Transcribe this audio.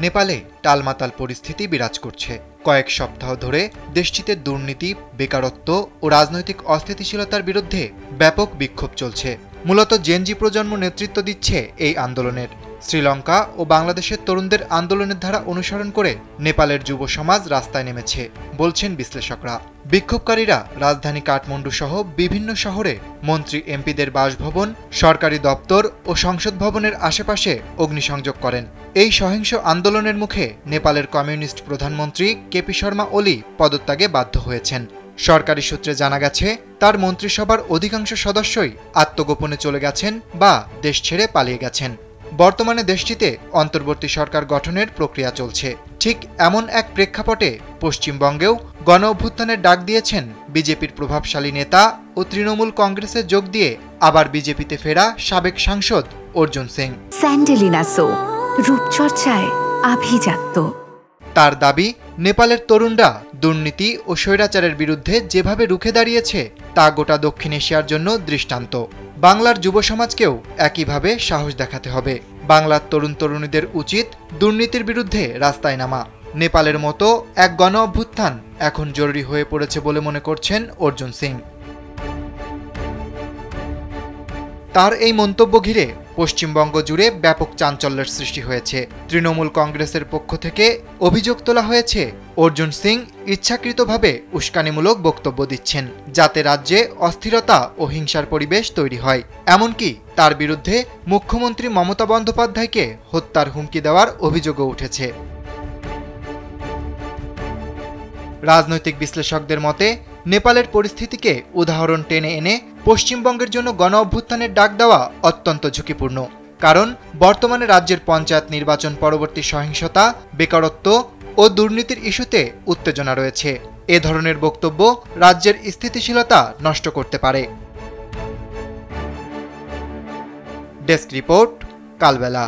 নেপালে টালমাটাল পরিস্থিতি বিরাজ করছে। কয়েক সপ্তাহ ধরে দেশটিতে দুর্নীতি, বেকারত্ব ও রাজনৈতিক অস্থিতিশীলতার বিরুদ্ধে ব্যাপক বিক্ষোভ চলছে। মূলত জেনজি প্রজন্ম নেতৃত্ব দিচ্ছে এই আন্দোলনের। শ্রীলঙ্কা ও বাংলাদেশের তরুণদের আন্দোলনের ধারা অনুসরণ করে নেপালের যুব সমাজ রাস্তায় নেমেছে বলছেন বিশ্লেষকরা। বিক্ষোভকারীরা রাজধানী কাঠমান্ডু সহ বিভিন্ন শহরে মন্ত্রী এমপিদের বাসভবন, সরকারি দপ্তর ও সংসদ ভবনের আশেপাশে অগ্নিসংযোগ করেন। এই সহিংস আন্দোলনের মুখে নেপালের কমিউনিস্ট প্রধানমন্ত্রী কেপি শর্মা ওলি পদত্যাগে বাধ্য হয়েছেন। সরকারি সূত্রে জানা গেছে, তার মন্ত্রিসভার অধিকাংশ সদস্যই আত্মগোপনে চলে গেছেন বা দেশ ছেড়ে পালিয়ে গেছেন। বর্তমানে দেশটিতে অন্তর্বর্তী সরকার গঠনের প্রক্রিয়া চলছে। ঠিক এমন এক প্রেক্ষাপটে পশ্চিমবঙ্গেও গণ অভ্যুত্থানের ডাক দিয়েছেন বিজেপির প্রভাবশালী নেতা ও তৃণমূল কংগ্রেসে যোগ দিয়ে আবার বিজেপিতে ফেরা সাবেক সাংসদ অর্জুন সিং। স্যান্ডেলিনা সো, রূপচর্চায় আভিজাত্য। তার দাবি, নেপালের তরুণরা দুর্নীতি ও স্বৈরাচারের বিরুদ্ধে যেভাবে রুখে দাঁড়িয়েছে তা গোটা দক্ষিণ এশিয়ার জন্য দৃষ্টান্ত। বাংলার যুব সমাজকেও একইভাবে সাহস দেখাতে হবে। বাংলার তরুণ তরুণীদের উচিত দুর্নীতির বিরুদ্ধে রাস্তায় নামা। নেপালের মতো এক গণ অভ্যুত্থান এখন জরুরি হয়ে পড়েছে বলে মনে করছেন অর্জুন সিং। তার এই মন্তব্য ঘিরে পশ্চিমবঙ্গ জুড়ে ব্যাপক চাঞ্চল্যের সৃষ্টি হয়েছে। তৃণমূল কংগ্রেসের পক্ষ থেকে অভিযোগ তোলা হয়েছে, অর্জুন সিং ইচ্ছাকৃতভাবে উস্কানিমূলক বক্তব্য দিচ্ছেন, যাতে রাজ্যে অস্থিরতা ও হিংসার পরিবেশ তৈরি হয়। এমনকি তার বিরুদ্ধে মুখ্যমন্ত্রী মমতা বন্দ্যোপাধ্যায়কে হত্যার হুমকি দেওয়ার অভিযোগও উঠেছে। রাজনৈতিক বিশ্লেষকদের মতে, নেপালের পরিস্থিতিকে উদাহরণ টেনে এনে পশ্চিমবঙ্গের জন্য গণ অভ্যুত্থানের ডাক দেওয়া অত্যন্ত ঝুঁকিপূর্ণ। কারণ বর্তমানে রাজ্যের পঞ্চায়েত নির্বাচন পরবর্তী সহিংসতা, বেকারত্ব ও দুর্নীতির ইস্যুতে উত্তেজনা রয়েছে। এ ধরনের বক্তব্য রাজ্যের স্থিতিশীলতা নষ্ট করতে পারে। ডেস্ক রিপোর্ট, কালবেলা।